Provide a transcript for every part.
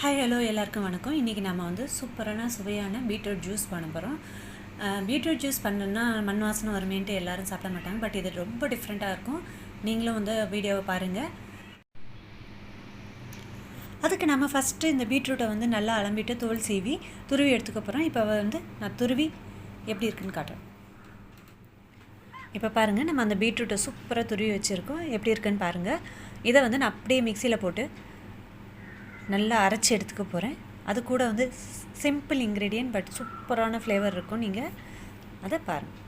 Hi hello எல்லாருக்கும் வணக்கம். இன்றைக்கி நம்ம வந்து சூப்பரான சுவையான பீட்ரூட் ஜூஸ் பண்ண போகிறோம். பீட்ரூட் ஜூஸ் பண்ணணுன்னா மண் வாசனை வருமேன்ட்டு எல்லோரும் சாப்பிட மாட்டாங்க. பட் இது ரொம்ப டிஃப்ரெண்ட்டாக இருக்கும். நீங்களும் வந்து வீடியோவை பாருங்கள். அதுக்கு நம்ம ஃபஸ்ட்டு இந்த பீட்ரூட்டை வந்து நல்லா அலம்பிட்டு தோல் சீவி துருவி எடுத்துக்க போகிறோம். இப்போ வந்து நான் துருவி எப்படி இருக்குன்னு காட்டுறேன். இப்போ பாருங்கள், நம்ம அந்த பீட்ரூட்டை சூப்பராக துருவி வச்சுருக்கோம். எப்படி இருக்குன்னு பாருங்கள். இதை வந்து நான் அப்படியே மிக்சியில் போட்டு நல்லா அரைச்சி எடுத்துக்க போகிறேன். அது கூட வந்து சிம்பிள் இன்க்ரீடியன்ட் பட் சூப்பரான ஃப்ளேவர் இருக்கும். நீங்கள் அதை பாருங்கள்.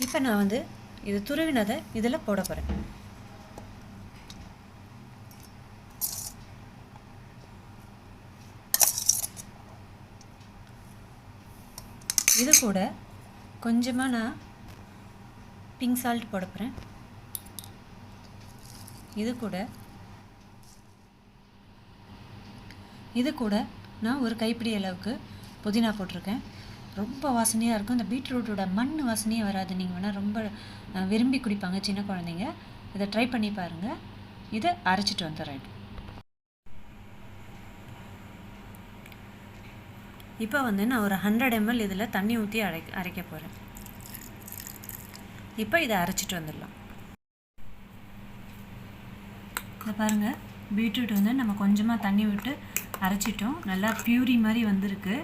இப்போ நான் வந்து இது துருவினதை இதில் போட போகிறேன். இது கூட கொஞ்சமாக நான் பிங்க் சால்ட் போட போகிறேன். இது கூட நான் ஒரு கைப்பிடி அளவுக்கு புதினா போட்டிருக்கேன். ரொம்ப வாசனையாக இருக்கும். இந்த பீட்ரூட்டோட மண் வாசனையே வராது. நீங்கள் வேணால் ரொம்ப விரும்பி குடிப்பாங்க சின்ன குழந்தைங்க. இதை ட்ரை பண்ணி பாருங்கள். இதை அரைச்சிட்டு வந்துடுறேன். இப்போ வந்து நான் ஒரு 100 ml இதில் தண்ணி ஊற்றி அரைக்க போகிறேன். இப்போ இதை அரைச்சிட்டு வந்துடலாம். இதை பாருங்கள், பீட்ரூட் வந்து நம்ம கொஞ்சமாக தண்ணி விட்டு அரைச்சிட்டோம். நல்லா பியூரி மாதிரி வந்திருக்கு.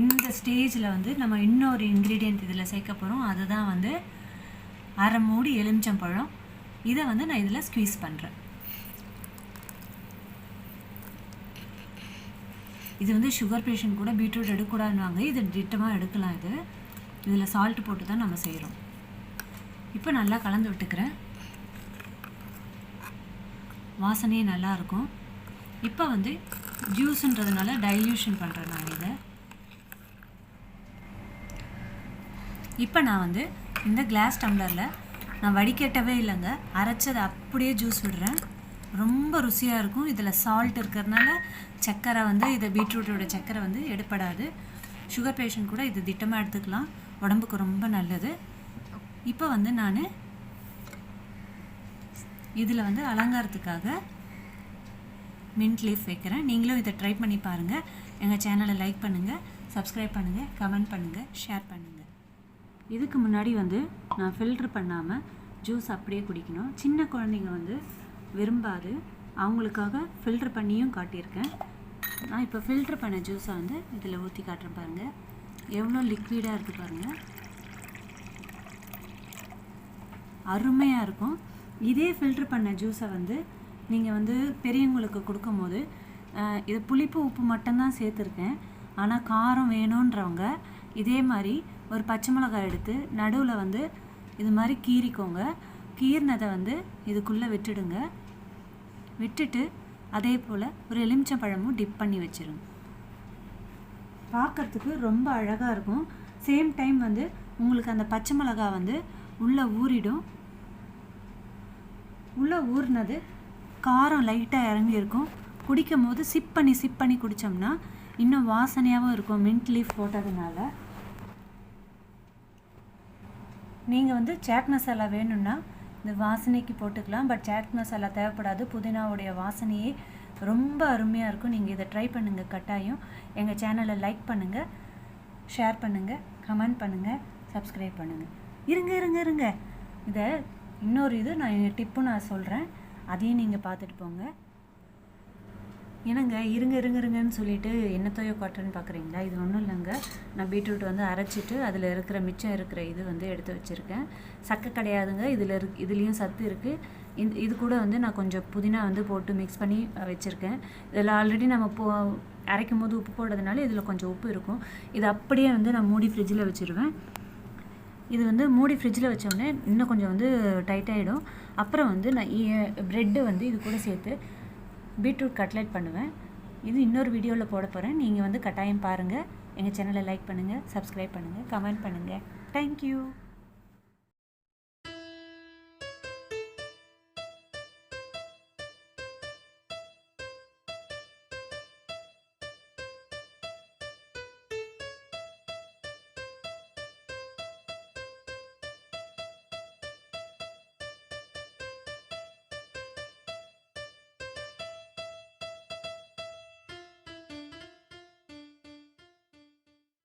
இந்த ஸ்டேஜில் வந்து நம்ம இன்னொரு இன்க்ரீடியன்ட் இதில் சேர்க்க போகிறோம். அதுதான் வந்து அரை மூடி எலுமிச்சம்பழம். இதை வந்து நான் இதில் ஸ்குவீஸ் பண்ணுறேன். இது வந்து சுகர் பேஷண்ட் கூட பீட்ரூட் எடுக்கக்கூடாதுன்னு இது திட்டமாக எடுக்கலாம். இதில் சால்ட் போட்டு தான் நம்ம செய்கிறோம். இப்போ நல்லா கலந்து விட்டுக்கிறேன். வாசனையே நல்லாயிருக்கும். இப்போ வந்து ஜூஸுன்றதுனால டைல்யூஷன் பண்ணுறேன் நான் இதை. இப்போ நான் வந்து இந்த கிளாஸ் டம்ளரில் நான் வடிகட்டவே இல்லைங்க, அரைச்சதை அப்படியே ஜூஸ் விடுறேன். ரொம்ப ருசியாக இருக்கும். இதில் சால்ட் இருக்கிறதுனால சர்க்கரை வந்து இதை பீட்ரூட்டோட சர்க்கரை வந்து எடுப்படாது. சுகர் பேஷண்ட் கூட இது திட்டமாக எடுத்துக்கலாம். உடம்புக்கு ரொம்ப நல்லது. இப்போ வந்து நான் இதில் வந்து அலங்காரத்துக்காக மின்ட் லீஃப் வைக்கிறேன். நீங்களும் இதை ட்ரை பண்ணி பாருங்கள். எங்கள் சேனலை லைக் பண்ணுங்கள், சப்ஸ்கிரைப் பண்ணுங்கள், கமெண்ட் பண்ணுங்கள், ஷேர் பண்ணுங்கள். இதுக்கு முன்னாடி வந்து நான் ஃபில்ட்ரு பண்ணாமல் ஜூஸ் அப்படியே குடிக்கணும். சின்ன குழந்தைங்க வந்து விரும்பாது. அவங்களுக்காக ஃபில்ட்ரு பண்ணியும் காட்டியிருக்கேன். நான் இப்போ ஃபில்ட்ரு பண்ண ஜூஸை வந்து இதில் ஊற்றி காட்டுறேன். பாருங்கள் எவ்வளோ லிக்விடாக இருக்குது பாருங்கள். அருமையாக இருக்கும். இதே ஃபில்ட்ரு பண்ண ஜூஸை வந்து நீங்கள் வந்து பெரியவங்களுக்கு கொடுக்கும்போது இது புளிப்பு உப்பு மட்டும்தான் சேர்த்துருக்கேன். ஆனால் காரம் வேணுன்றவங்க இதே மாதிரி ஒரு பச்சை மிளகாய் எடுத்து நடுவில் வந்து இது மாதிரி கீறிக்கோங்க. கீறினதை வந்து இதுக்குள்ளே விட்டுடுங்க. விட்டுட்டு அதே போல் ஒரு எலுமிச்சம்பழமும் டிப் பண்ணி வச்சுருங்க. பார்க்குறதுக்கு ரொம்ப அழகாக இருக்கும். சேம் டைம் வந்து உங்களுக்கு அந்த பச்சை மிளகாய் வந்து உள்ளே ஊறிடும். உள்ளே ஊறினது காரம் லைட்டாக இறங்கியிருக்கும். குடிக்கும் போது சிப் பண்ணி குடித்தோம்னா இன்னும் வாசனையாகவும் இருக்கும். மின்ட் லீஃப் போட்டதுனால நீங்கள் வந்து சாட் மசாலா வேணும்னா இந்த வாசனைக்கு போட்டுக்கலாம். பட் சாட் மசாலா தேவைப்படாது. புதினாவுடைய வாசனையே ரொம்ப அருமையாக இருக்கும். நீங்கள் இதை ட்ரை பண்ணுங்கள் கட்டாயம். எங்கள் சேனலை லைக் பண்ணுங்கள், ஷேர் பண்ணுங்கள், கமெண்ட் பண்ணுங்கள், சப்ஸ்கிரைப் பண்ணுங்கள். இருங்க இதை இன்னொரு நான் டிப்பு நான் சொல்கிறேன். அதையும் நீங்கள் பார்த்துட்டு போங்க. என்னங்க இருங்கன்னு சொல்லிட்டு என்னத்தையோ காட்டுறேன்னு பார்க்குறீங்களா? இது ஒன்றும் இல்லைங்க. நான் பீட்ரூட் வந்து அரைச்சிட்டு அதில் இருக்கிற மிச்சம் இருக்கிற இது வந்து எடுத்து வச்சுருக்கேன். சக்கை கிடையாதுங்க. இதுலேயும் சத்து இருக்குது. இது கூட வந்து நான் கொஞ்சம் புதினா வந்து போட்டு மிக்ஸ் பண்ணி வச்சுருக்கேன். இதில் ஆல்ரெடி நம்ம அரைக்கும் போது உப்பு போடுறதுனால இதில் கொஞ்சம் உப்பு இருக்கும். இது அப்படியே வந்து நான் மூடி ஃப்ரிட்ஜில் வச்சுருவேன். இது வந்து மூடி ஃப்ரிட்ஜில் வச்சோடனே இன்னும் கொஞ்சம் வந்து டைட்டாகிடும். அப்புறம் வந்து நான் ப்ரெட்டு வந்து இது கூட சேர்த்து பீட்ரூட் கட்லெட் பண்ணுவேன். இது இன்னொரு வீடியோவில் போட போகிறேன். நீங்கள் வந்து கட்டாயம் பாருங்கள். எங்கள் சேனலை லைக் பண்ணுங்கள், சப்ஸ்கிரைப் பண்ணுங்கள், கமெண்ட் பண்ணுங்கள். தேங்க்யூ.